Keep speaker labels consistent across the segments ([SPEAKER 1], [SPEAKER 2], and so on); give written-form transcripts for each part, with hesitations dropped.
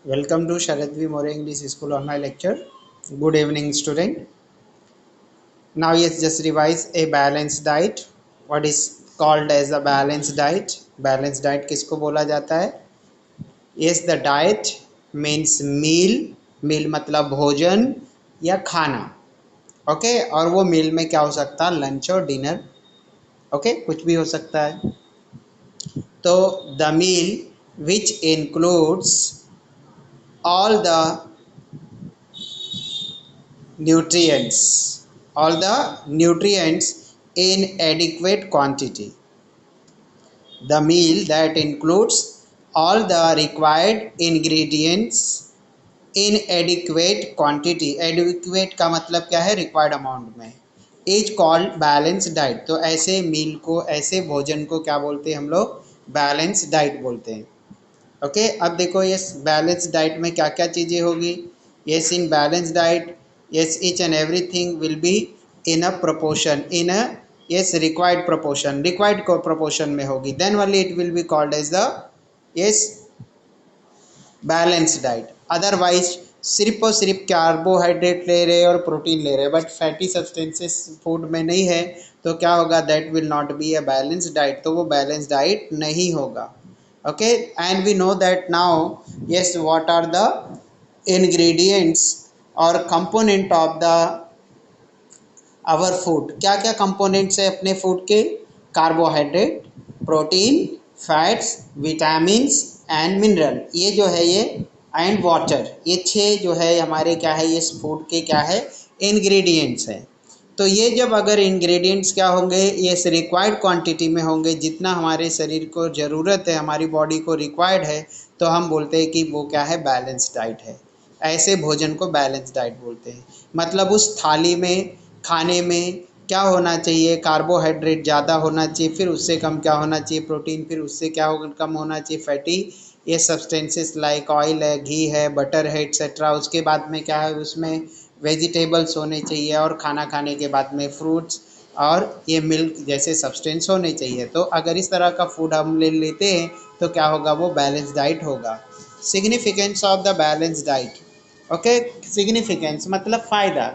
[SPEAKER 1] Welcome to Sharat V. More English School online lecture. Good evening, student. Now, yes, just revise a balanced diet. What is called as a balanced diet? Balanced diet किसको बोला जाता है? Yes, the diet means meal. Meal मतलब भोजन या खाना. Okay और वो मील में क्या हो सकता है? लंच और डिनर. ओके कुछ भी हो सकता है. तो the meal which includes all the nutrients all the nutrients in adequate quantity, the meal that includes all the required ingredients in adequate quantity. adequate का मतलब क्या है? required amount में. Is called balance diet. तो ऐसे मील को, ऐसे भोजन को क्या बोलते हैं हम लोग? बैलेंस डाइट बोलते हैं. ओके अब देखो यस बैलेंस डाइट में क्या क्या चीज़ें होगी. Yes in balance diet yes each and everything will be in a proportion, in a yes required proportion, required को प्रोपोर्शन में होगी. Then only it will be called as the yes balance diet. Otherwise सिर्फ और सिर्फ carbohydrate ले रहे और protein ले रहे बट फैटी सब्सटेंसेस फूड में नहीं है तो क्या होगा? That will not be a balance diet. तो वो बैलेंस डाइट नहीं होगा. Okay and we know that now yes what are the ingredients or component of the our food. क्या क्या components है अपने food के? Carbohydrate, protein, fats, vitamins and mineral. ये जो है ये एंड वाटर, ये छः जो है हमारे क्या है इस फूड के क्या है? इंग्रेडिएंट्स हैं. तो ये जब अगर इंग्रेडिएंट्स क्या होंगे? ये रिक्वायर्ड क्वांटिटी में होंगे, जितना हमारे शरीर को ज़रूरत है, हमारी बॉडी को रिक्वायर्ड है, तो हम बोलते हैं कि वो क्या है? बैलेंस डाइट है. ऐसे भोजन को बैलेंस डाइट बोलते हैं. मतलब उस थाली में, खाने में क्या होना चाहिए? कार्बोहाइड्रेट ज़्यादा होना चाहिए, फिर उससे कम क्या होना चाहिए? प्रोटीन, फिर उससे क्या कम होना चाहिए? फैटी ये सब्सटेंसेस लाइक ऑयल है, घी है, बटर है एक्सेट्रा. उसके बाद में क्या है? उसमें वेजिटेबल्स होने चाहिए और खाना खाने के बाद में फ्रूट्स और ये मिल्क जैसे सब्सटेंस होने चाहिए. तो अगर इस तरह का फूड हम ले लेते हैं तो क्या होगा? वो बैलेंस डाइट होगा. Significance of the balance diet. Okay significance मतलब फ़ायदा.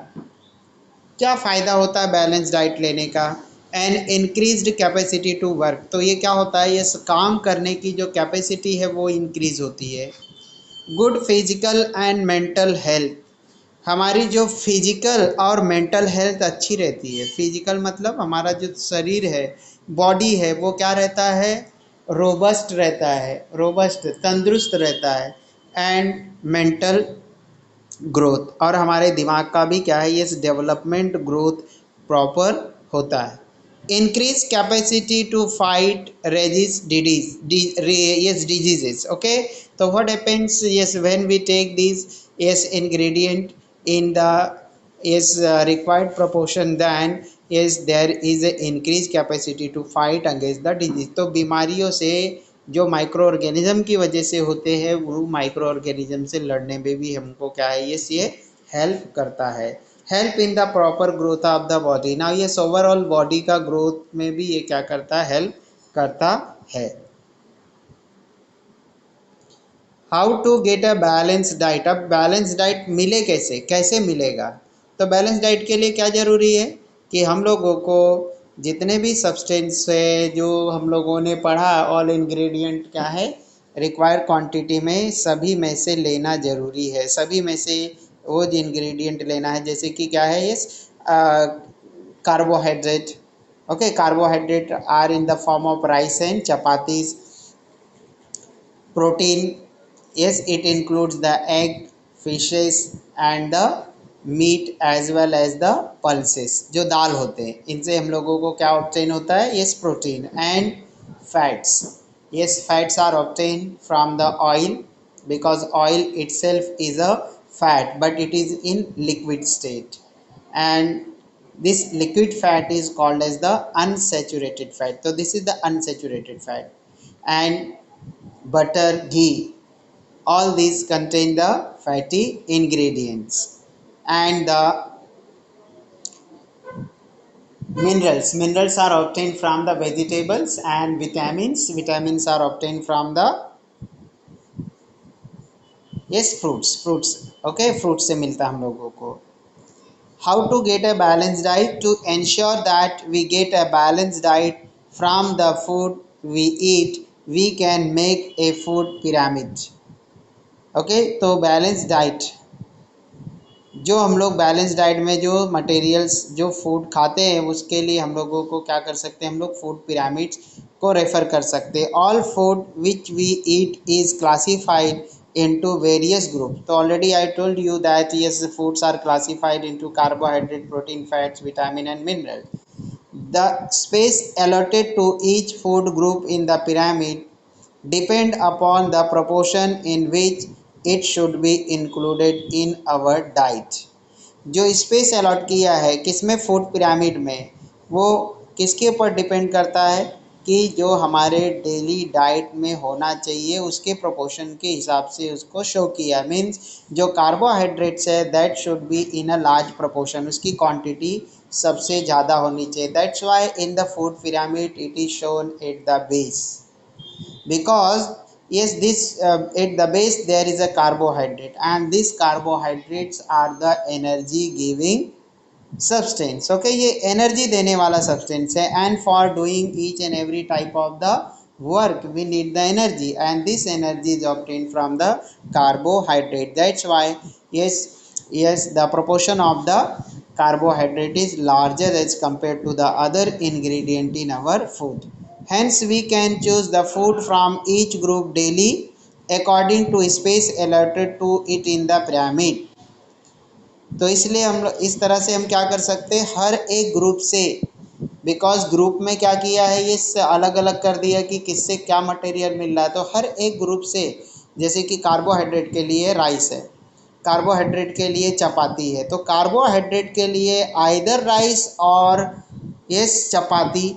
[SPEAKER 1] क्या फ़ायदा होता है बैलेंस डाइट लेने का? And increased capacity to work. तो ये क्या होता है? ये काम करने की जो कैपेसिटी है वो इंक्रीज होती है. Good physical and mental health. हमारी जो फिजिकल और मेंटल हेल्थ अच्छी रहती है. फिजिकल मतलब हमारा जो शरीर है, बॉडी है, वो क्या रहता है? रोबस्ट रहता है, रोबस्ट तंदुरुस्त रहता है. एंड मेंटल ग्रोथ और हमारे दिमाग का भी क्या है? ये डेवलपमेंट ग्रोथ प्रॉपर होता है. Increase capacity to fight resist diseases. Okay तो what happens yes when we take this yes ingredient in the is required proportion, then is there is a increased capacity to fight against the disease. तो बीमारियों से जो micro organism की वजह से होते हैं वो माइक्रो ऑर्गेनिज्म से लड़ने में भी हमको क्या है? ये हेल्प करता है. Help in the proper growth of the body. ना ये ओवरऑल बॉडी का ग्रोथ में भी ये क्या करता है? हेल्प करता है. How to get a balance diet. अब बैलेंस डाइट मिले कैसे? कैसे मिलेगा? तो बैलेंस डाइट के लिए क्या ज़रूरी है कि हम लोगों को जितने भी सब्सटेंस है जो हम लोगों ने पढ़ा, ऑल इंग्रेडिएंट क्या है? रिक्वायर्ड क्वांटिटी में सभी में से लेना ज़रूरी है. सभी में से वो इंग्रेडिएंट लेना है. जैसे कि क्या है? ये carbohydrate. Okay carbohydrate are in the form of rice and chapatis. Protein, yes, it includes the egg, fishes and the meat as well as the pulses. जो दाल होते हैं इनसे हम लोगों को क्या ऑब्टेन होता है? Yes protein. And fats, yes fats are obtain from the oil because oil itself is a fat but it is in liquid state. And this liquid fat is called as the unsaturated fat. So this is the unsaturated fat. And butter, ghee, all these contain the fatty ingredients. And the minerals are obtained from the vegetables. And vitamins are obtained from the yes fruits okay, fruit से मिलता है हम लोगों को। How to get a balance diet? To ensure that we get a balance diet from the food we eat we can make a food pyramid. Okay, तो balance diet, जो हम लोग बैलेंस डाइट में जो मटेरियल्स जो food खाते हैं उसके लिए हम लोगों को क्या कर सकते हैं, हम लोग फूड पिरामिड्स को रेफर कर सकते हैं। All food which we eat is classified into various groups. So already I told you that yes, the foods are classified into carbohydrate, protein, fats, vitamin and mineral. The space allotted to each food group in the pyramid depend upon the proportion in which it should be included in our diet. जो space allot किया है किसमें, food pyramid में, वो किसके ऊपर depend करता है कि जो हमारे डेली डाइट में होना चाहिए उसके प्रोपोर्शन के हिसाब से उसको शो किया। मीन्स जो कार्बोहाइड्रेट्स है that should B in a large proportion, उसकी क्वांटिटी सबसे ज़्यादा होनी चाहिए। That's why in the food pyramid it is shown at the base, because yes, this at the base there is a carbohydrate and these carbohydrates are the energy giving substance। okay, ये energy देने वाला substance है, and for doing each and every type of the work we need the energy and this energy is obtained from the carbohydrate। that's why yes, the proportion of the carbohydrate is larger as compared to the other ingredient in our food। hence we can choose the food from each group daily according to space allotted to it in the pyramid। तो इसलिए हम लोग इस तरह से हम क्या कर सकते हैं, हर एक ग्रुप से, बिकॉज ग्रुप में क्या किया है, ये अलग अलग कर दिया कि किससे क्या मटेरियल मिल रहा है। तो हर एक ग्रुप से, जैसे कि कार्बोहाइड्रेट के लिए राइस है, कार्बोहाइड्रेट के लिए चपाती है, तो कार्बोहाइड्रेट के लिए आइदर राइस और यस चपाती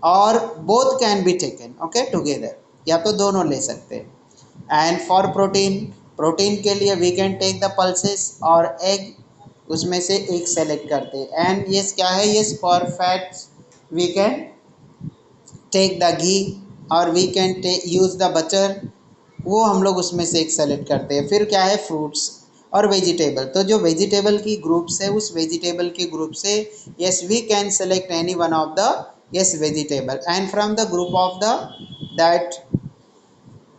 [SPEAKER 1] और both can be taken okay together, या तो दोनों ले सकते हैं। एंड फॉर प्रोटीन, प्रोटीन के लिए we can take the pulses और एग, उसमें से एक सेलेक्ट करते हैं। एंड ये क्या है, ये for fats we can take the ghee और we can use the butter, वो हम लोग उसमें से एक सेलेक्ट करते हैं। फिर क्या है, फ्रूट्स और वेजिटेबल, तो जो वेजिटेबल की ग्रुप्स है उस वेजिटेबल के ग्रुप से yes we can select any one of the yes vegetable and from the group of the that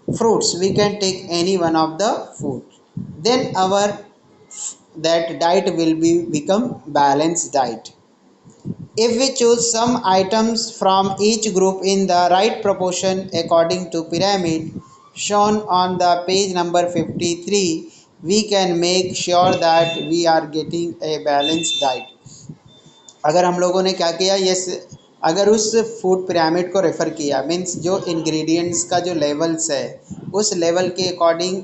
[SPEAKER 1] fruits we can take any one of the food, then our that diet will be become balanced diet। if we choose some items from each group in the right proportion according to pyramid shown on the page number 53 we can make sure that we are getting a balanced diet। अगर हम लोगों ने क्या किया, yes अगर उस food pyramid को refer किया, मीन्स जो इंग्रेडिएंट्स का जो लेवल्स है उस लेवल के अकॉर्डिंग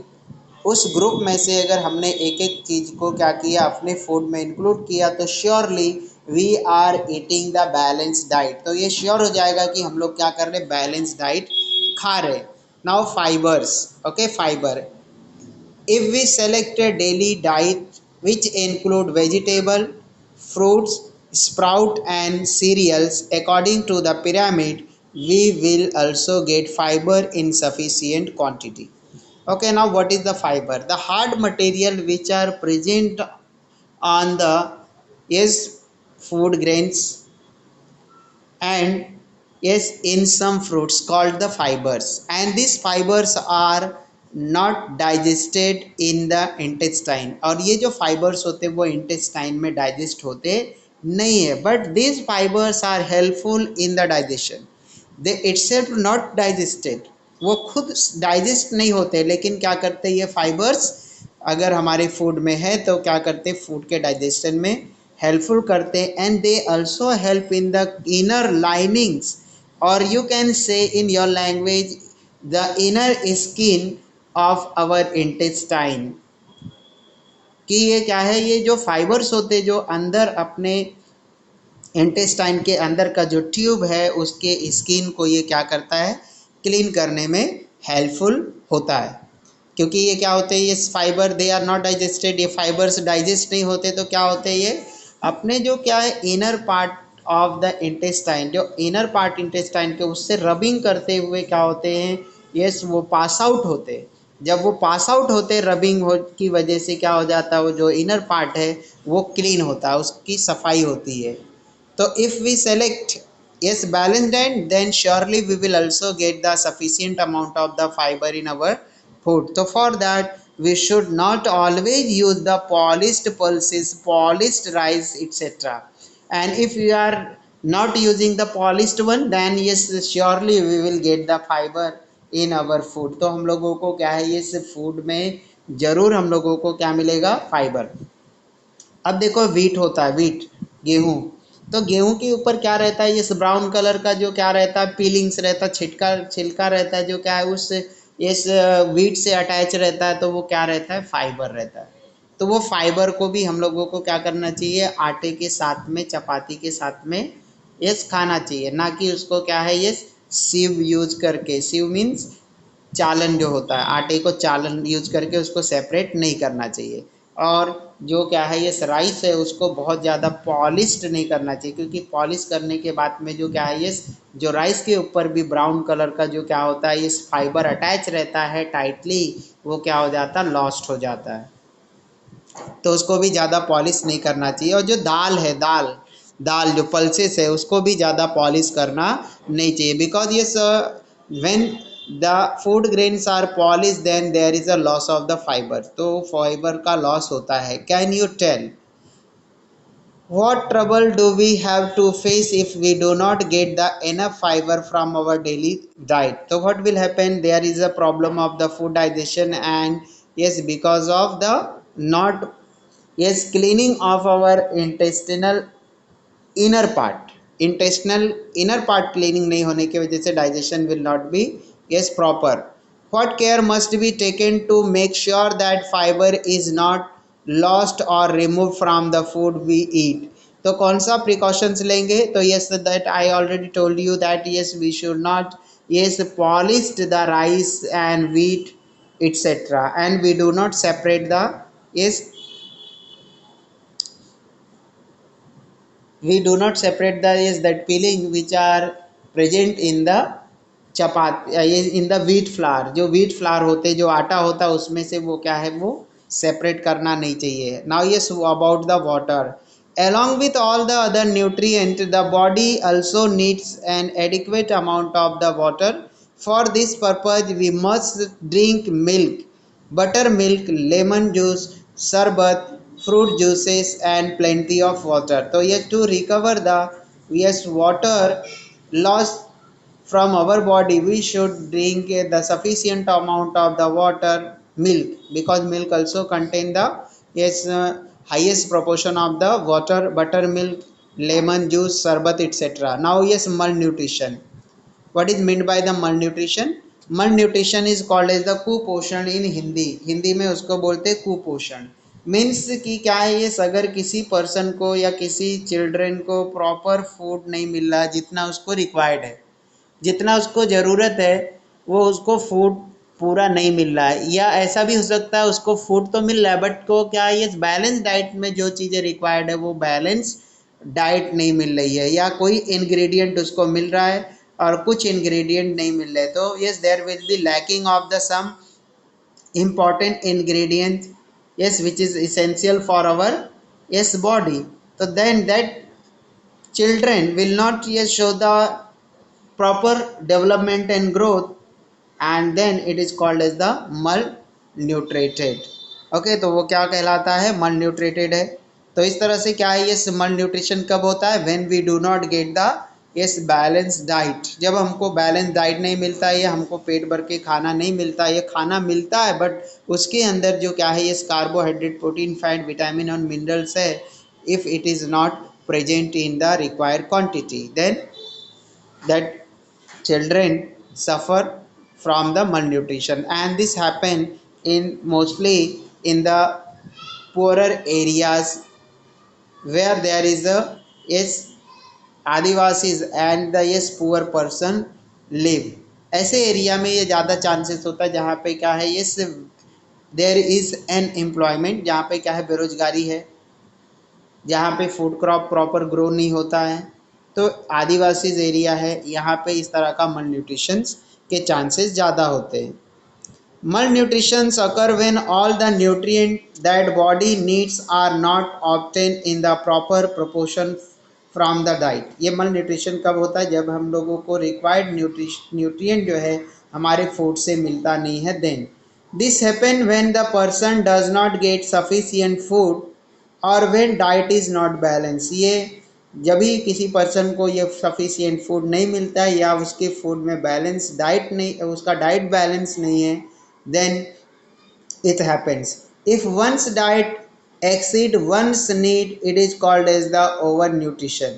[SPEAKER 1] उस ग्रुप में से अगर हमने एक एक चीज़ को क्या किया, अपने फूड में इंक्लूड किया, तो surely we are eating the balance diet. तो ये श्योर हो जाएगा कि हम लोग क्या कर रहे, बैलेंस डाइट खा रहे। Now fibres, okay fibre, if we select a daily diet which include vegetable, fruits, sprout and cereals according to the pyramid, we will also get fiber in sufficient quantity। Okay, now what is the fiber? The hard material which are present on the yes food grains and yes in some fruits called the fibers, and these fibers are not digested in the intestine। और ये जो fibres होते हैं वो intestine में digest होते नहीं है, but these fibers are helpful in the digestion, they itself not digested, वो खुद डाइजेस्ट नहीं होते, लेकिन क्या करते हैं ये फाइबर्स अगर हमारे फूड में है तो क्या करते हैं, फूड के डाइजेशन में हेल्पफुल करते हैं। And they also help in the inner linings, और you can say in your language the inner skin of our intestine. कि ये क्या है, ये जो फाइबर्स होते हैं जो अंदर अपने इंटेस्टाइन के अंदर का जो ट्यूब है उसके स्किन को ये क्या करता है, क्लीन करने में हेल्पफुल होता है। क्योंकि ये क्या होते हैं, ये fibre they are not digested, ये फाइबर्स डाइजेस्ट नहीं होते, तो क्या होते हैं ये अपने जो क्या है inner part of the intestine, जो इनर पार्ट इंटेस्टाइन के उससे रबिंग करते हुए क्या होते हैं, यस वो पास आउट होते हैं। जब वो पास आउट होते रबिंग हो की वजह से क्या हो जाता है, वो जो इनर पार्ट है वो क्लीन होता है, उसकी सफाई होती है। तो if we select yes balanced diet, then surely we will also get the sufficient amount of the fiber in our food. So for that we should not always use the polished pulses, polished rice, etc. And if we are not using the polished one, then yes surely we will get the fiber in our food. तो हम लोगों को क्या है, ये food में जरूर हम लोगों को क्या मिलेगा, फाइबर। अब देखो वीट होता है, वीट गेहूं, तो गेहूं के ऊपर क्या रहता है, इस ब्राउन कलर का जो क्या रहता है, पीलिंग्स रहता है, छिटका छिलका रहता है, जो क्या है उस इस वीट से अटैच रहता है, तो वो क्या रहता है, फाइबर रहता है। तो वो फाइबर को भी हम लोगों को क्या करना चाहिए, आटे के साथ में, चपाती के साथ में ये खाना चाहिए, ना कि उसको क्या है ये सीव यूज करके, सीव मीन्स चालन जो होता है, आटे को चालन यूज करके उसको सेपरेट नहीं करना चाहिए। और जो क्या है ये राइस है उसको बहुत ज़्यादा पॉलिश्ड नहीं करना चाहिए, क्योंकि पॉलिश करने के बाद में जो क्या है ये जो राइस के ऊपर भी ब्राउन कलर का जो क्या होता है, ये फाइबर अटैच रहता है टाइटली, वो क्या हो जाता है, लॉस्ट हो जाता है। तो उसको भी ज़्यादा पॉलिश नहीं करना चाहिए। और जो दाल है, दाल दाल जो पल्सेस है उसको भी ज़्यादा पॉलिश करना नहीं चाहिए, बिकॉज ये when the food grains are polish then there is a loss of the fibre, तो फाइबर का लॉस होता है। Can you tell what trouble do we have to face if we do not get the enough fiber from our daily diet? So what will happen, there is a problem of the food digestion, and yes because of the not yes cleaning of our inner part intestinal inner part cleaning नहीं होने की वजह से digestion will not be yes proper. What care must be taken to make sure that fibre is not lost और remove from the food we eat? तो कौन सा precautions लेंगे, तो yes that I already told you that yes we should not yes polished the rice and wheat etc, and we do not separate the yes we do not separate the is that peeling which are present in the chapati in the wheat flour, जो wheat flour होते जो आटा होता है उसमें से वो क्या है, वो सेपरेट करना नहीं चाहिए। Now yes about the water, along with all the other nutrient the body also needs an adequate amount of the water. For this purpose we must drink milk, buttermilk, lemon juice, sarbat, fruit juices and plenty of water. So yes, to recover the yes water lost from our body we should drink the sufficient amount of the water, milk, because milk also contain the yes highest proportion of the water, buttermilk, lemon juice, sarbat etc. Now yes, malnutrition, what is meant by the malnutrition? Malnutrition is called as the कुपोषण in Hindi, Hindi में उसको बोलते हैं कुपोषण। Means कि क्या है ये, अगर किसी पर्सन को या किसी चिल्ड्रन को प्रॉपर फूड नहीं मिल रहा जितना उसको रिक्वायर्ड है, जितना उसको ज़रूरत है, वो उसको फूड पूरा नहीं मिल रहा है, या ऐसा भी हो सकता है उसको फूड तो मिल रहा है बट को क्या है, ये बैलेंस डाइट में जो चीज़ें रिक्वायर्ड है वो बैलेंस डाइट नहीं मिल रही है, या कोई इंग्रेडिएंट उसको मिल रहा है और कुछ इंग्रेडिएंट नहीं मिल रहे, तो yes there will be lacking of the some important ingredient yes which is essential for our yes body. So then that children will not yes show the proper development and growth, and then it is called as the malnutrited. Okay तो वो क्या कहलाता है, malnutrited है। तो इस तरह से क्या है, ये malnutrition कब होता है, when we do not get the yes balanced diet, जब हमको बैलेंस डाइट नहीं मिलता है, या हमको पेट भर के खाना नहीं मिलता है, ये खाना मिलता है बट उसके अंदर जो क्या है ये कार्बोहाइड्रेट, प्रोटीन, फैट, विटामिन और मिनरल्स है, if it is not present in the required quantity, then that children suffer from the malnutrition, and this happen in mostly in the poorer areas where there is a yes Adivasis and the yes poor person live. ऐसे area में ये ज़्यादा chances होता है जहाँ पे क्या है, ये देयर इज़ एन एम्प्लॉयमेंट, जहाँ पे क्या है बेरोजगारी है, जहाँ पे फूड क्रॉप प्रॉपर ग्रो नहीं होता है, तो आदिवासी एरिया है, यहाँ पे इस तरह का मल न्यूट्रिशंस के चांसेस ज़्यादा होते हैं। Malnutrition occur when all the nutrients that body needs are not obtained in the proper proportion from the diet. ये malnutrition कब होता है? जब हम लोगों को required nutrient जो है हमारे फूड से मिलता नहीं है. Then this happen when the person does not get sufficient food और when diet is not balanced. ये जब भी किसी पर्सन को ये सफिशियंट फूड नहीं मिलता है या उसके फूड में बैलेंस डाइट नहीं, उसका डाइट बैलेंस नहीं है, then it happens. If one's diet exceed one's need, it is called as the overnutrition.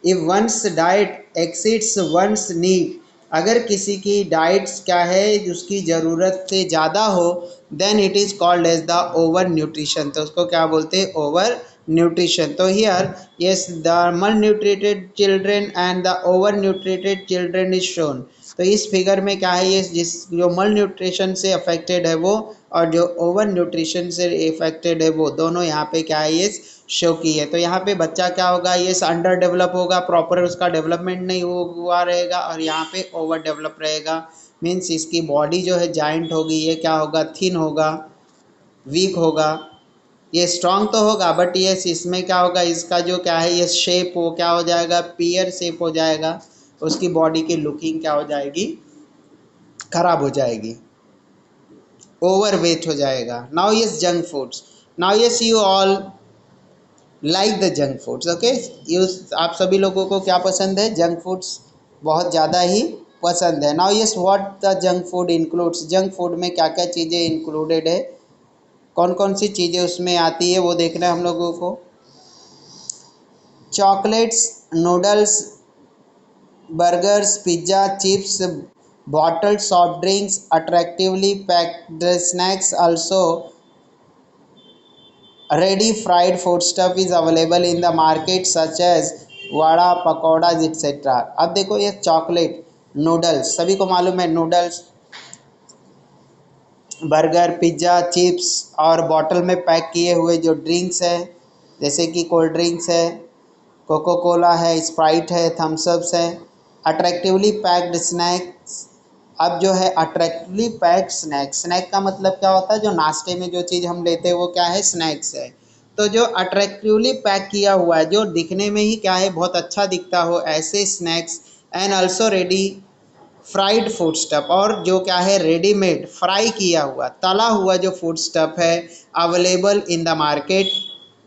[SPEAKER 1] If one's diet exceeds one's need, अगर किसी की डाइट्स क्या है उसकी ज़रूरत से ज़्यादा हो, then it is called as the over nutrition. तो उसको क्या बोलते हैं? Over nutrition. तो here yes, the malnutrited children and the over nutrited children is shown. तो इस फिगर में क्या है? ये जिस जो मल न्यूट्रिशन से अफेक्टेड है वो और जो ओवर न्यूट्रिशन से इफेक्टेड है वो दोनों यहाँ पे क्या है? ये शो की है. तो यहाँ पे बच्चा क्या होगा? ये अंडर डेवलप होगा, प्रॉपर उसका डेवलपमेंट नहीं हुआ रहेगा और यहाँ पे ओवर डेवलप रहेगा. मीन्स इसकी बॉडी जो है जाइंट होगी, ये क्या होगा? थिन होगा, वीक होगा. ये स्ट्रांग तो होगा बट ये इसमें क्या होगा? इसका जो क्या है ये शेप वो क्या हो जाएगा? पियर शेप हो जाएगा. उसकी बॉडी की लुकिंग क्या हो जाएगी? खराब हो जाएगी, ओवर वेट हो जाएगा. Now yes junk foods. Now yes you all like the junk foods. Okay, you आप सभी लोगों को क्या पसंद है? जंक फूड्स बहुत ज़्यादा ही पसंद है. Now yes what the junk food includes. Junk food में क्या क्या चीज़ें इंक्लूडेड है, कौन कौन सी चीज़ें उसमें आती है वो देखना है हम लोगों को. Chocolates, noodles, burgers, pizza, chips, bottled soft drinks, attractively packed snacks, also ready fried foodstuff is available in the market such as vada, pakoras etc. अब देखो ये चॉकलेट, नूडल्स, सभी को मालूम है नूडल्स, बर्गर, पिज्ज़ा, चिप्स और बॉटल में पैक किए हुए जो ड्रिंक्स है जैसे कि कोल्ड ड्रिंक्स है, कोको कोला है, स्प्राइट है, थम्सअप्स है. Attractively packed snacks. अब जो है अट्रैक्टिवली पैक्ड स्नैक, स्नैक का मतलब क्या होता है? जो नाश्ते में जो चीज़ हम लेते हैं वो क्या है? स्नैक्स है. तो जो अट्रैक्टिवली पैक किया हुआ है, जो दिखने में ही क्या है? बहुत अच्छा दिखता हो, ऐसे snacks. And also ready fried food stuff, और जो क्या है? रेडीमेड फ्राई किया हुआ तला हुआ जो फूड स्टफ है अवेलेबल इन द मार्केट,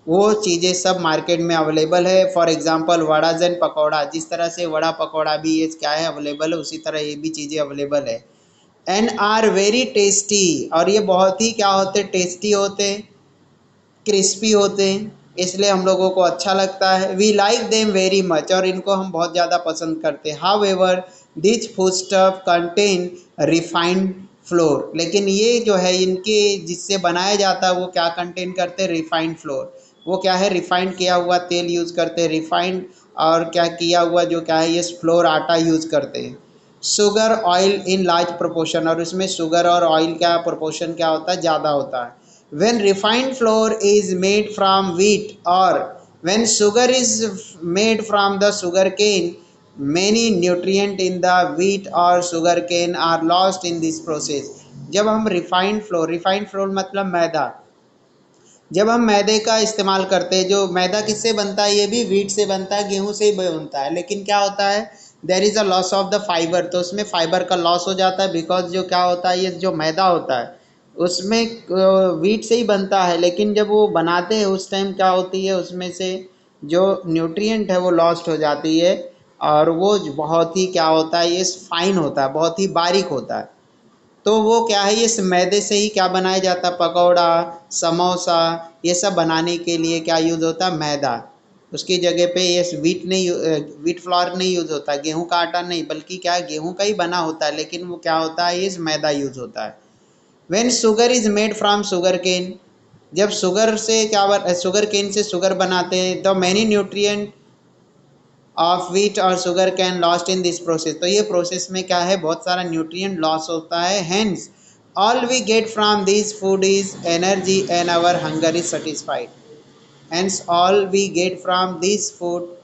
[SPEAKER 1] वो चीज़ें सब मार्केट में अवेलेबल है. फॉर एग्जांपल वड़ा जन पकौड़ा, जिस तरह से वड़ा पकौड़ा भी ये क्या है? अवेलेबल है, उसी तरह ये भी चीज़ें अवेलेबल है. एंड आर वेरी टेस्टी, और ये बहुत ही क्या होते? टेस्टी होते, क्रिस्पी होते हैं, इसलिए हम लोगों को अच्छा लगता है. We like them very much, और इनको हम बहुत ज़्यादा पसंद करते हैं. However this food stuff contain refined flour, लेकिन ये जो है इनके जिससे बनाया जाता है वो क्या कंटेन करते हैं? Refined floor. वो क्या है? रिफाइंड किया हुआ तेल यूज़ करते हैं, रिफाइंड और क्या किया हुआ जो क्या है? ये फ्लोर आटा यूज़ करते हैं. Sugar oil in large proportion, और उसमें शुगर और ऑयल का प्रोपोर्शन क्या होता है? ज़्यादा होता है. When refined flour is made from wheat or when sugar is made from the sugar cane, many nutrient in the wheat or sugar cane are lost in this process. जब हम refined floor मतलब मैदा, जब हम मैदे का इस्तेमाल करते हैं, जो मैदा किससे बनता है? ये भी व्हीट से बनता है, गेहूं से ही बनता है, लेकिन क्या होता है? There is a loss of the fibre. तो उसमें फाइबर का लॉस हो जाता है, बिकॉज जो क्या होता है? ये जो मैदा होता है उसमें व्हीट से ही बनता है, लेकिन जब वो बनाते हैं उस टाइम क्या होती है? उसमें से जो न्यूट्रिएंट है वो लॉस्ट हो जाती है, और वो बहुत ही क्या होता है? ये फाइन होता है, बहुत ही बारीक होता है. तो वो क्या है? इस मैदे से ही क्या बनाया जाता है? पकौड़ा, समोसा, ये सब बनाने के लिए क्या यूज़ होता है? मैदा. उसकी जगह पे ये व्हीट फ्लावर नहीं यूज़ होता, गेहूं का आटा नहीं, बल्कि क्या है? गेहूं का ही बना होता है, लेकिन वो क्या होता है? इस मैदा यूज़ होता है. When sugar is made from sugar cane, जब शुगर केन से शुगर बनाते हैं, तो मैनी न्यूट्रिएंट ऑफ व्हीट और sugar can lost in this process. तो ये प्रोसेस में क्या है? बहुत सारा न्यूट्रिएंट लॉस होता है. Hence all we get from this food is energy and our hunger is satisfied. Hence all we get from this food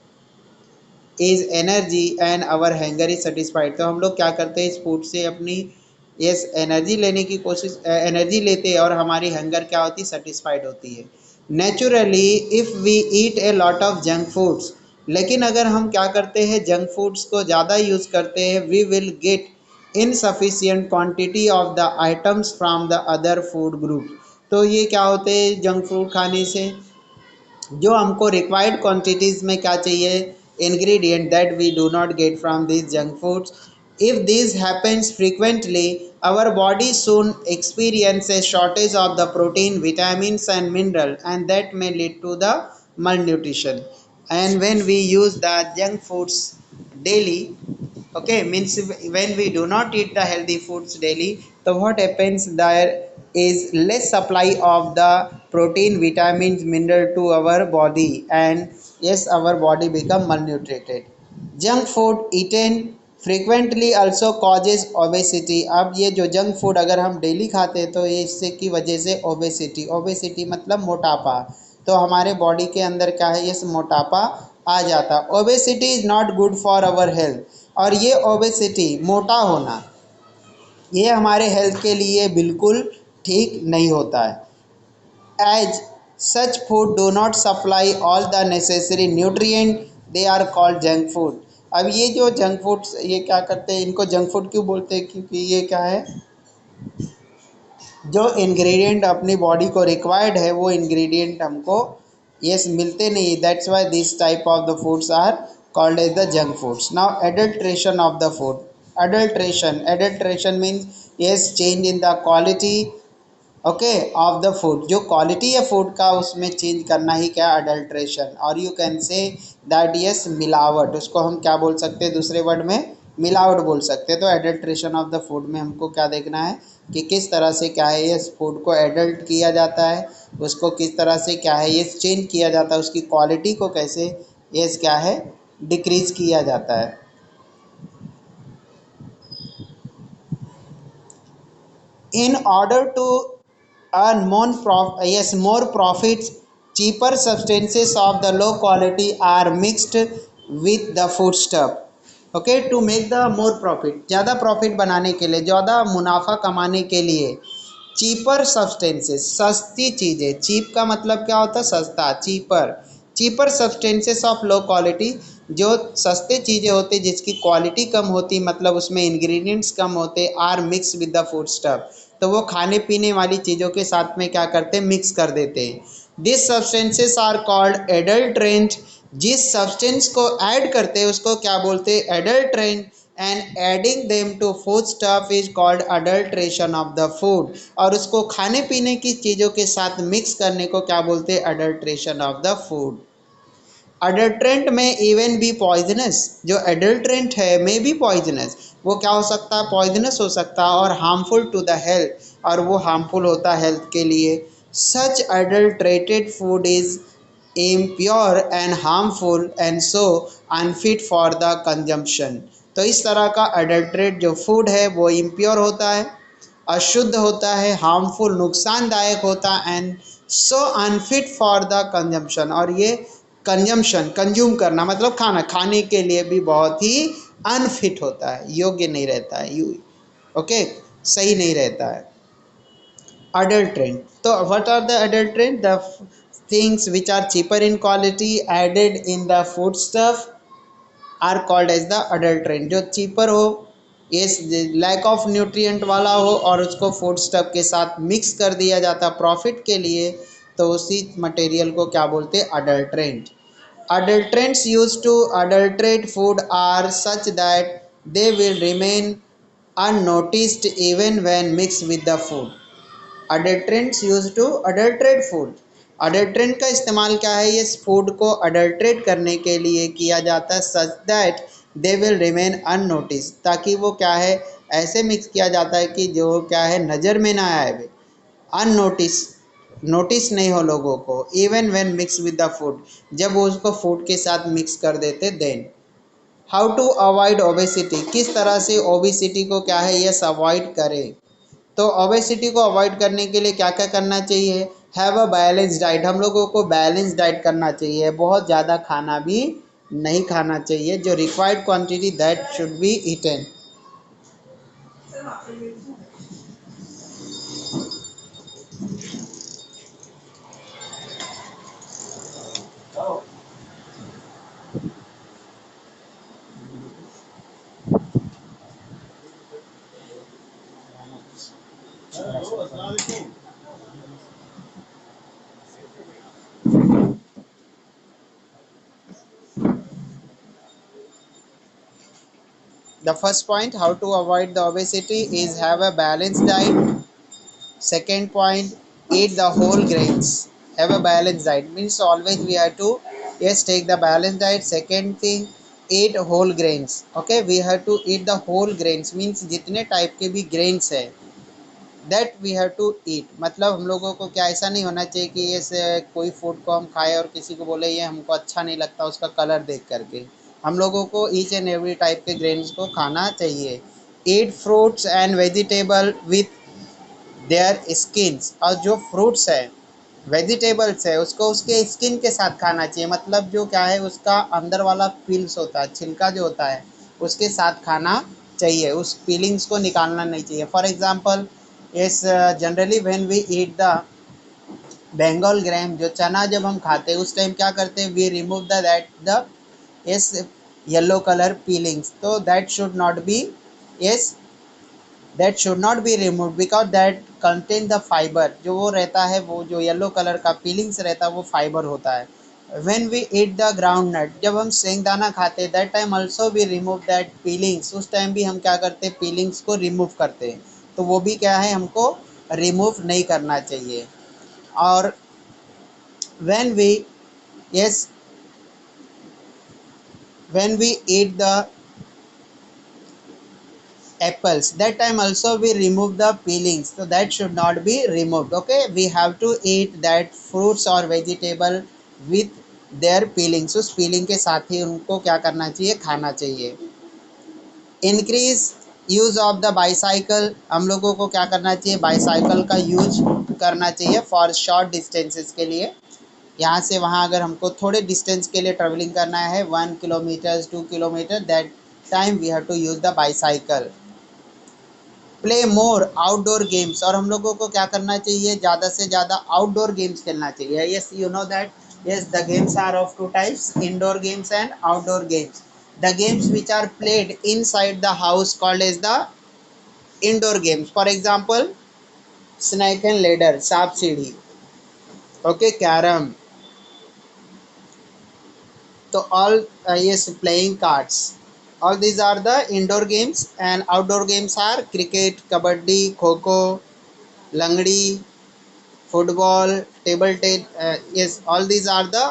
[SPEAKER 1] is energy and our hunger is satisfied. तो हम लोग क्या करते हैं? इस फूड से अपनी यस एनर्जी लेने की कोशिश, एनर्जी लेते हैं और हमारी हंगर क्या होती है, सेटिस्फाइड होती है naturally if we eat a lot of junk foods. लेकिन अगर हम क्या करते हैं, जंक फूड्स को ज़्यादा यूज़ करते हैं, we will get insufficient quantity of the items from the other food group. तो ये क्या होते हैं, जंक फूड खाने से जो हमको रिक्वायर्ड क्वांटिटीज़ में क्या चाहिए, ingredient that we do not get from this junk foods. If this happens frequently our body soon experience a shortage of the protein, vitamins and mineral, and that may lead to the malnutrition. And when we use the junk foods daily, okay, means when we do not eat the healthy foods daily, so what happens, there is less supply of the protein, vitamins, mineral to our body, and yes, our body become malnutrited. Junk food eaten frequently also causes obesity। अब ये जो junk food अगर हम daily खाते हैं तो ये इससे की वजह से ओबेसिटी, ओबेसिटी मतलब मोटापा, तो हमारे बॉडी के अंदर क्या है, ये मोटापा आ जाता। Obesity is not good for our health, और ये ओबेसिटी मोटा होना ये हमारे हेल्थ के लिए बिल्कुल ठीक नहीं होता है। As such food do not supply all the necessary nutrient, they are called junk food। अब ये जो जंक फूड ये क्या करते हैं, इनको जंक फूड क्यों बोलते हैं, क्योंकि ये क्या है, जो इंग्रेडिएंट अपनी बॉडी को रिक्वायर्ड है वो इंग्रेडिएंट हमको यस मिलते नहीं, that's why this type of the foods are called as the junk foods. Now adulteration of the food, adulteration, adulteration means yes change in the quality okay of the food, जो quality है food का उसमें change करना ही क्या, adulteration. और you can say that yes मिलावट, उसको हम क्या बोल सकते हैं, दूसरे वर्ड में मिलावट बोल सकते हैं। तो एडल्ट्रेशन ऑफ द फूड में हमको क्या देखना है कि किस तरह से क्या है ये फूड को एडल्ट किया जाता है, उसको किस तरह से क्या है ये चेंज किया जाता है, उसकी क्वालिटी को कैसे ये क्या है डिक्रीज किया जाता है। In order to earn more profits, cheaper substances of the low quality are mixed with the foodstuff। Okay, to make the more profit, ज़्यादा प्रॉफिट बनाने के लिए, ज़्यादा मुनाफा कमाने के लिए चीपर सब्सटेंसेस, सस्ती चीज़ें, चीप का मतलब क्या होता है, सस्ता, cheaper, cheaper substances of low quality, जो सस्ते चीज़ें होती जिसकी क्वालिटी कम होती, मतलब उसमें इंग्रेडिएंट्स कम होते, are mix with the food stuff, तो वो खाने पीने वाली चीज़ों के साथ में क्या करते हैं, मिक्स कर देते हैं। This substances are called adulterant. जिस सब्सटेंस को ऐड करते हैं उसको क्या बोलते हैं, adulterant. And adding them to food stuff is called adulteration of the food, और उसको खाने पीने की चीज़ों के साथ मिक्स करने को क्या बोलते हैं, adulteration of the food. Adulterant में इवन बी पॉइजनस, जो एडल्ट्रेंट है मे बी पॉइजनस, वो क्या हो सकता है, पॉइजनस हो सकता है, और हार्मफुल टू द हेल्थ, और वो हार्मफुल होता है हेल्थ के लिए। Such adulterated food is impure and harmful and so unfit for the consumption। तो इस तरह का अडल्ट्रेट जो फूड है वो इम्प्योर होता है, अशुद्ध होता है, हार्मफुल नुकसानदायक होता है, and so unfit for the consumption, और ये कंजम्पशन कंज्यूम करना मतलब खाना खाने के लिए भी बहुत ही अनफिट होता है, योग्य नहीं रहता है, यू ओके सही नहीं रहता है। adulterant, so what are the adulterant, the things which are cheaper in quality added in the food stuff are called as the adulterant। जो चीपर हो, ये लैक ऑफ न्यूट्रिएंट वाला हो, और उसको फूड स्टफ के साथ मिक्स कर दिया जाता प्रॉफिट के लिए, तो उसी मटेरियल को क्या बोलते हैं, adulterant. Adulterants used to adulterate food are such that they will remain unnoticed even when mixed with the food। Adulterants use to adulterate food, adulterant का इस्तेमाल क्या है, ये फूड को अडल्ट्रेट करने के लिए किया जाता है, such that they will remain unnoticed, ताकि वो क्या है ऐसे मिक्स किया जाता है कि जो क्या है नज़र में ना आए, अननोटिस, नोटिस नहीं हो लोगों को, even when mix with the food, जब वो उसको फूड के साथ मिक्स कर देते। Then how to avoid obesity, किस तरह से ओबेसिटी को क्या है यस अवॉइड करें। तो ओबेसिटी को अवॉइड करने के लिए क्या क्या करना चाहिए, हैव अ बैलेंस डाइट, हम लोगों को बैलेंस डाइट करना चाहिए, बहुत ज़्यादा खाना भी नहीं खाना चाहिए, जो required quantity that should be eaten. The first point, how to avoid the obesity, is have a balanced diet. Second point, eat the whole grains. Have a balanced diet means always we have to, yes, take the balanced diet. Second thing, eat whole grains. Okay, we have to eat the whole grains means जितने type के भी grains है that we have to eat. मतलब हम लोगों को क्या ऐसा नहीं होना चाहिए कि ये कोई फूड को हम खाएं और किसी को बोले ये हमको अच्छा नहीं लगता उसका कलर देख करके. हम लोगों को ईच एंड एवरी टाइप के ग्रेन्स को खाना चाहिए. ईट fruits and vegetable with their skins. और जो फ्रूट्स है वेजिटेबल्स है उसको उसके स्किन के साथ खाना चाहिए. मतलब जो क्या है उसका अंदर वाला पील्स होता है, छिलका जो होता है उसके साथ खाना चाहिए. उस पीलिंग्स को निकालना नहीं चाहिए. फॉर एग्जांपल, इस generally when we eat the Bengal gram, जो चना जब हम खाते हैं उस टाइम क्या करते हैं, we remove the that the इस येलो कलर पीलिंग्स. तो that should not be, yes, that should not be remove because that contain the fibre. जो वो रहता है, वो जो येलो कलर का पीलिंग्स रहता है वो फाइबर होता है. When we eat the groundnut, जब हम सेंगदाना खाते हैं that time also we remove that peelings. उस टाइम भी हम क्या करते हैं, पीलिंग्स को रिमूव करते हैं. तो वो भी क्या है, हमको रिमूव नहीं करना चाहिए. और when we, yes, when we eat the apples that time also we remove the peelings, so that should not be removed. Okay, we have to eat that fruits or vegetable with their peelings. उस peeling के साथ ही उनको क्या करना चाहिए, खाना चाहिए. Increase use of the bicycle. हम लोगों को क्या करना चाहिए, बाईसाइकिल का यूज करना चाहिए फॉर शॉर्ट डिस्टेंसेस के लिए. यहाँ से वहाँ अगर हमको थोड़े डिस्टेंस के लिए ट्रेवलिंग करना है 1 kilometre 2 kilometre, that time we have to use the bicycle. Play more outdoor games. और हम लोगों को क्या करना चाहिए, ज़्यादा से ज़्यादा आउटडोर गेम्स खेलना चाहिए. Yes, you know that, yes, the games are of two types, indoor games and outdoor games. The games which are played inside the house called as the indoor games. For example, snake and ladder, सांप सीढ़ी, okay, carom. So all, yes, playing cards, all these are the indoor games. And outdoor games are cricket, kabaddi, kho kho, langdi, football, table tennis. Yes, all these are the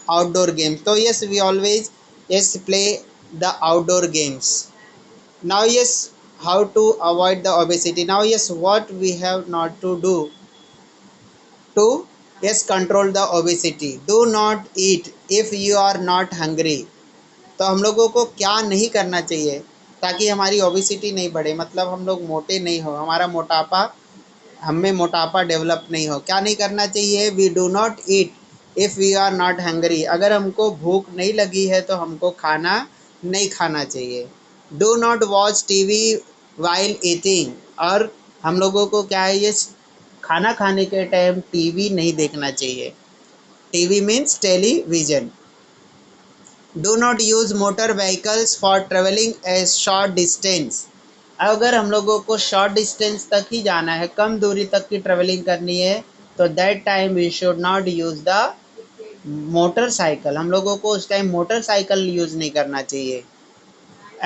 [SPEAKER 1] outdoor games. So yes, we always, yes, play the outdoor games. Now yes, how to avoid the obesity. Now yes, what we have not to do to, yes, control the obesity. Do not eat if you are not hungry. तो हम लोगों को क्या नहीं करना चाहिए ताकि हमारी ओबेसिटी नहीं बढ़े, मतलब हम लोग मोटे नहीं हो, हमारा मोटापा, हमें मोटापा डेवलप नहीं हो. क्या नहीं करना चाहिए, we do not eat if we are not hungry. अगर हमको भूख नहीं लगी है तो हमको खाना नहीं खाना चाहिए. Do not watch TV while eating. और हम लोगों को क्या है, ये खाना खाने के टाइम टीवी नहीं देखना चाहिए. TV means television. Do not use motor vehicles for travelling A short distance. अगर हम लोगों को शॉर्ट डिस्टेंस तक ही जाना है, कम दूरी तक की ट्रेवलिंग करनी है, तो that time we should not use the motorcycle. हम लोगों को उस टाइम मोटरसाइकिल यूज़ नहीं करना चाहिए.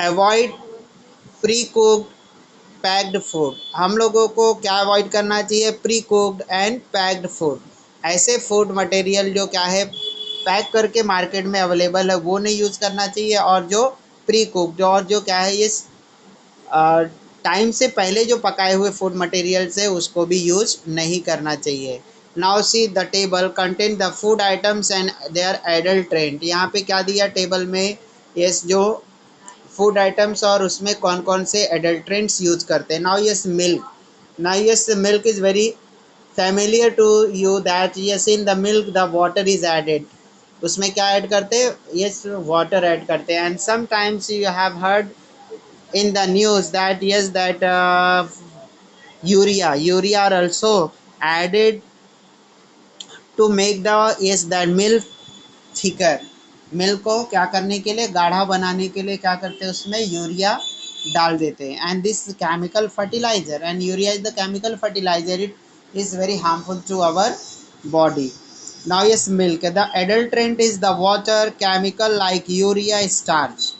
[SPEAKER 1] Avoid pre cooked packed food. हम लोगों को क्या अवॉइड करना चाहिए, pre cooked and packed food. ऐसे फूड मटेरियल जो क्या है पैक करके मार्केट में अवेलेबल है वो नहीं यूज़ करना चाहिए. और जो प्री कुक्ड और जो क्या है ये टाइम से पहले जो पकाए हुए फूड मटेरियल्स है उसको भी यूज नहीं करना चाहिए. Now see the table contain the food items and their adulterant. यहाँ पे क्या दिया टेबल में, यस, जो फूड आइटम्स और उसमें कौन कौन से एडल्ट्रेंट्स यूज करते हैं. Now yes milk. Now yes milk is very familiar to you that yes, in the milk the water is added. उसमें क्या ऐड करते हैं, yes, वाटर ऐड करते हैं. And sometimes you have heard in the news that yes, that urea are also added to make the, yes, that milk thicker. Milk को क्या करने के लिए, गाढ़ा बनाने के लिए क्या करते हैं, उसमें यूरिया डाल देते हैं. And this chemical fertiliser, and urea is the chemical fertiliser, it is very harmful to our body. Now yes milk, the adulterant is the water, chemical like urea, starch.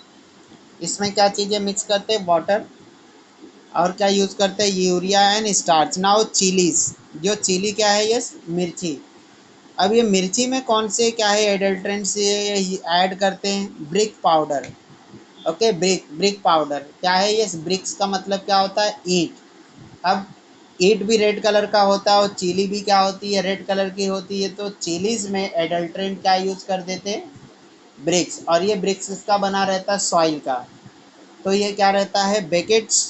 [SPEAKER 1] इसमें क्या चीज़ें मिक्स करते हैं, water, और क्या use करते हैं, urea and starch. Now chillies, जो चिली क्या है, यस मिर्ची। अब ये मिर्ची में कौन से क्या है एडल्ट्रेंट्स ऐड करते हैं, brick powder. Okay, brick brick powder क्या है, यस ब्रिक्स का मतलब क्या होता है, ईंट। अब ईंट भी रेड कलर का होता है और चिली भी क्या होती है, रेड कलर की होती है। तो चिलीज में एडल्ट्रेंट क्या यूज़ कर देते हैं, ब्रिक्स। और ये ब्रिक्स इसका बना रहता है सॉइल का। तो ये क्या रहता है, बेकेट्स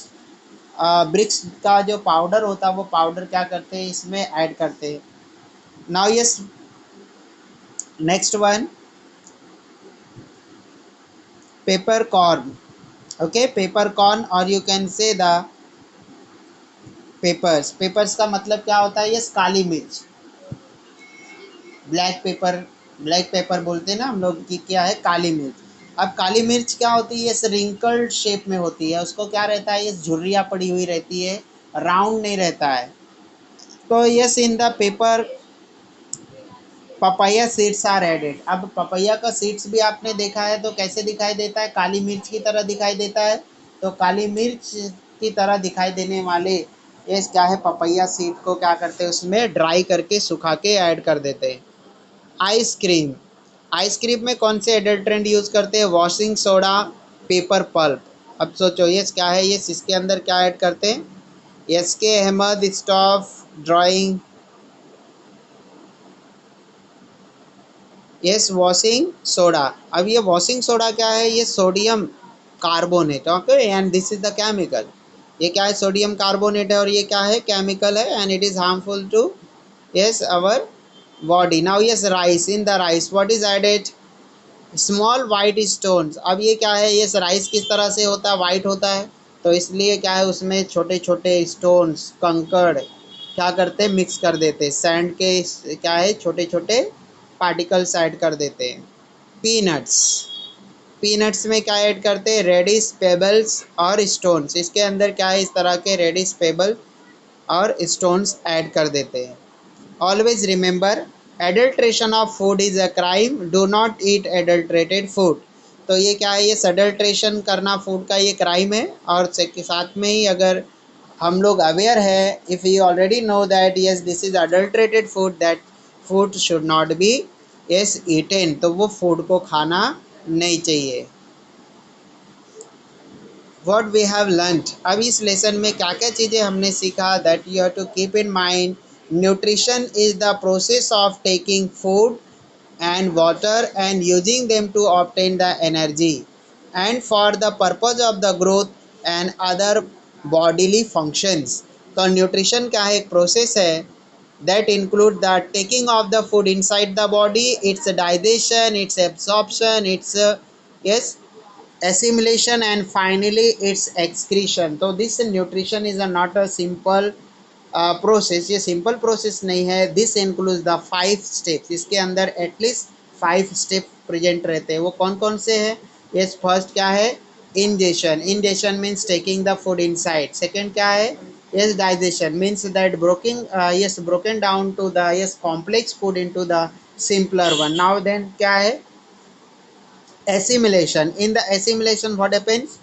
[SPEAKER 1] ब्रिक्स का जो पाउडर होता है वो पाउडर क्या करते हैं, इसमें ऐड करते हैं। Now yes, next one, peppercorn. Okay, peppercorn, और you can say the peppers. Peppers का मतलब क्या होता है, यस काली मिर्च, ब्लैक पेपर। ब्लैक पेपर बोलते हैं ना हम लोग की, क्या है, काली मिर्च। अब काली मिर्च क्या होती है, ये रिंकल्ड शेप में होती है, उसको क्या रहता है, ये झुर्रियाँ पड़ी हुई रहती है, राउंड नहीं रहता है। तो yes, in the pepper papaya seeds are added. अब पपैया का सीड्स भी आपने देखा है तो कैसे दिखाई देता है, काली मिर्च की तरह दिखाई देता है। तो काली मिर्च की तरह दिखाई देने वाले ये क्या है, पपैया सीड को क्या करते हैं, उसमें ड्राई करके सुखा के ऐड कर देते हैं। आइसक्रीम, आइसक्रीम में कौन से एडल्ट्रेंट यूज़ करते हैं, वॉशिंग सोडा, पेपर पल्प। अब सोचो ये क्या है, ये इसके अंदर क्या ऐड करते हैं, एस के अहमद स्टॉफ ड्राइंग, यस वॉशिंग सोडा। अब ये वॉशिंग सोडा क्या है, ये sodium carbonate. Okay, and this is the chemical. ये क्या है, सोडियम कार्बोनेट है और ये क्या है, केमिकल है, and it is harmful to yes our body. Now yes, rice, in the rice what is added, small white stones. अब ये क्या है, ये राइस किस तरह से होता है, वाइट होता है, तो इसलिए क्या है, उसमें छोटे छोटे स्टोन्स, कंकड़ क्या करते हैं, मिक्स कर देते हैं, सैंड के क्या है, छोटे छोटे पार्टिकल्स ऐड कर देते हैं। पीनट्स, पीनट्स में क्या ऐड करते हैं, रेडिश पेबल्स और स्टोन्स। इसके अंदर क्या है, इस तरह के रेडिश पेबल और स्टोन्स ऐड कर देते हैं। Always remember, adulteration of food is a crime, do not eat adulterated food. तो ये क्या है, ये सडल्ट्रेशन करना फूड का ये क्राइम है। और के साथ में ही अगर हम लोग अवेयर है, if you already know that yes this is adulterated food, that food should not be yes eaten, तो वो फूड को खाना नहीं चाहिए। वॉट वी हैव लर्नड, अब इस लेसन में क्या क्या चीज़ें हमने सीखा, that you have to keep in mind, nutrition is the process of taking food and water and using them to obtain the energy and for the purpose of the growth and other bodily functions। तो nutrition क्या है, एक process है that include the taking of the food inside the body, its digestion, its absorption, its yes assimilation, and finally its excretion। तो this nutrition is a not a simple process, ये simple process नहीं है। This includes the 5 steps, इसके अंदर at least 5 step present रहते हैं। वो कौन कौन से हैं, यस फर्स्ट क्या है, ingestion, ingestion means taking the food inside. Second क्या है, yes digestion means that broking yes broken down to the yes complex food into the simpler one. Now then क्या है, assimilation, in the assimilation what happens,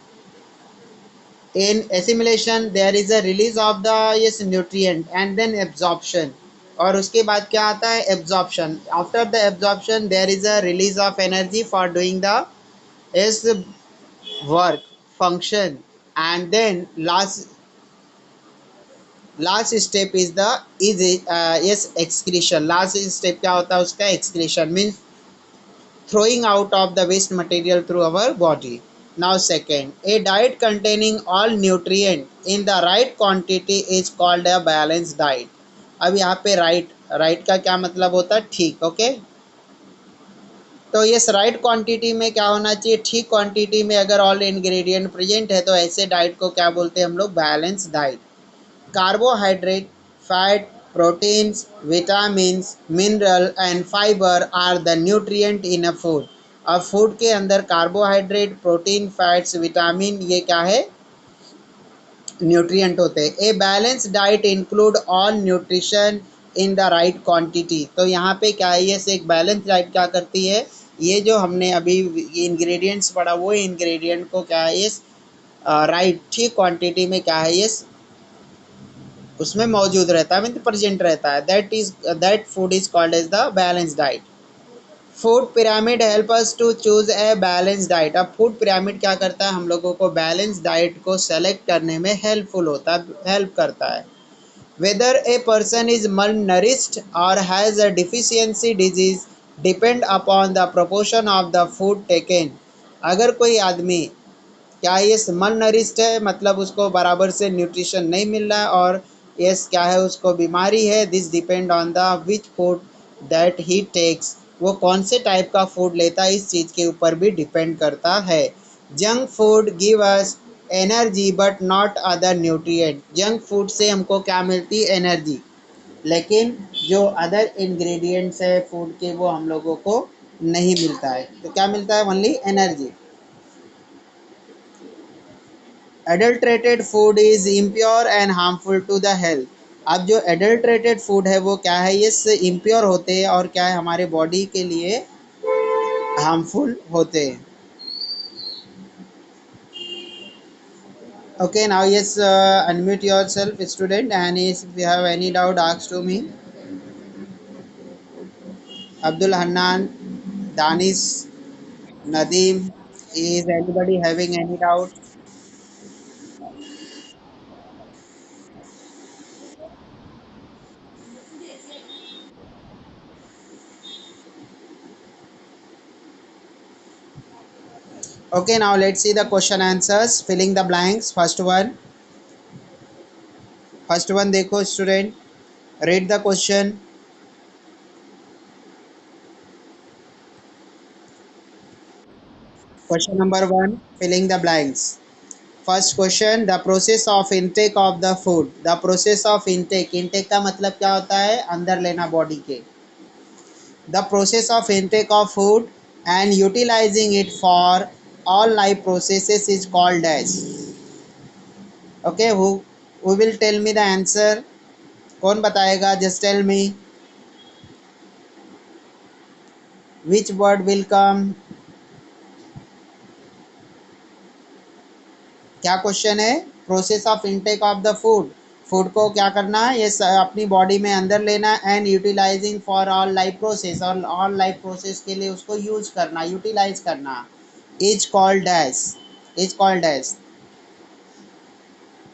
[SPEAKER 1] in assimilation there is a release of the yes nutrient and then absorption। और उसके बाद क्या आता है, absorption, after the absorption there is a release of energy for doing the yes work function, and then last step is the is yes excretion। last step क्या होता है उसका, excretion means throwing out of the waste material through our body। Now second, a diet containing all nutrient in the right quantity is called a balanced diet। अब यहाँ पे right का क्या मतलब होता है, ठीक। ओके, तो ये राइट क्वांटिटी में क्या होना चाहिए, ठीक क्वांटिटी में अगर ऑल इंग्रेडिएंट प्रेजेंट है तो ऐसे डाइट को क्या बोलते हैं हम लोग, balance diet. Carbohydrate, fat, proteins, vitamins, mineral and fiber are the nutrient in a food। अब फूड के अंदर कार्बोहाइड्रेट, प्रोटीन, फैट्स, विटामिन ये क्या है, न्यूट्रिएंट होते हैं। ए balance diet include all nutrition in the right quantity. तो यहाँ पे क्या है, ये से एक बैलेंस डाइट क्या करती है, ये जो हमने अभी ये इंग्रेडिएंट्स पढ़ा वो इंग्रेडिएंट को क्या है ये राइट ठीक क्वांटिटी में क्या है ये उसमें मौजूद रहता है, मीन प्रेजेंट रहता है, that food is called as the balance diet. Food pyramid help us to choose a balance diet. अब फूड पिरामिड क्या करता है, हम लोगों को बैलेंस डाइट को सेलेक्ट करने में हेल्प करता है। Whether a person is malnourished or has a deficiency disease depend upon the proportion of the food taken। अगर कोई आदमी क्या ये मल नरिस्ट है, मतलब उसको बराबर से न्यूट्रिशन नहीं मिल रहा है, और यस क्या है उसको बीमारी है, this depend on the which food that he takes. वो कौन से टाइप का फूड लेता है इस चीज़ के ऊपर भी डिपेंड करता है। Junk food give us energy but not other nutrient. Junk food से हमको क्या मिलती है, एनर्जी, लेकिन जो अदर इंग्रेडिएंट्स है फूड के वो हम लोगों को नहीं मिलता है। तो क्या मिलता है, only energy. Adulterated food is impure and harmful to the health. अब जो एडल्ट्रेटेड फूड है वो क्या है, ये इम्प्योर होते हैं और क्या है हमारे बॉडी के लिए हार्मफुल होते हैं। Okay now yes unmute yourself student and if you have any doubt ask to me. Abdul Hannan, Danish, Nadeem, is anybody having any doubt? Okay, now let's see the question answers, filling the blanks। First one देखो student, read the question। Question number one, filling the blanks। First question, the process of intake of the food. The process of intake, intake का मतलब क्या होता है, अंदर लेना body के। The process of intake of food and utilising it for all life processes is called as. Okay, who will tell me the answer, कौन बताएगा, just tell me which word will come. क्या question है, process of intake of the food, food को क्या करना है, ये अपनी बॉडी में अंदर लेना, and utilising for all life process, और ऑल लाइफ प्रोसेस के लिए उसको यूज करना, यूटिलाइज करना, is called as, is called as.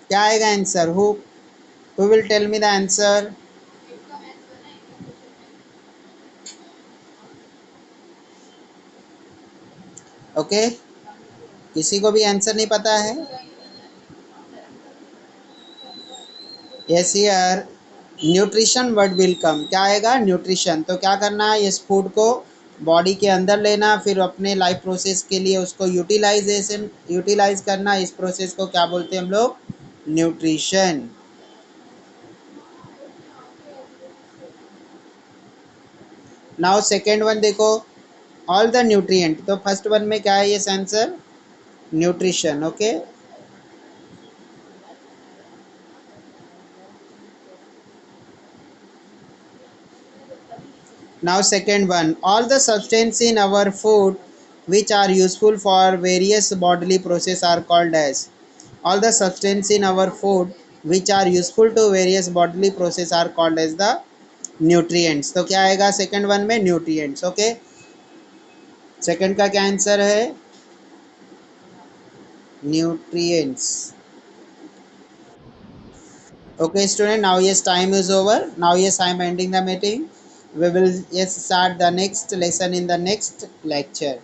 [SPEAKER 1] क्या आएगा answer, who will tell me the answer. Okay, किसी को भी आंसर नहीं पता है। यस यार, न्यूट्रिशन वर्ड विल कम, क्या आएगा, न्यूट्रिशन। तो क्या करना है, इस फूड को बॉडी के अंदर लेना, फिर अपने लाइफ प्रोसेस के लिए उसको यूटिलाइज करना, इस प्रोसेस को क्या बोलते हैं हम लोग, न्यूट्रिशन। नाउ सेकेंड वन देखो, ऑल द न्यूट्रिएंट। तो फर्स्ट वन में क्या है, ये answer nutrition. Okay, now second one, all the substance in our food which are useful for various bodily process are called as। all the substance in our food which are useful to various bodily process are called as the nutrients। तो क्या आएगा second one में, nutrients. Okay, second का क्या answer है, nutrients. Okay student, now yes time is over, now yes I am ending the meeting, we will yes start the next lesson in the next lecture।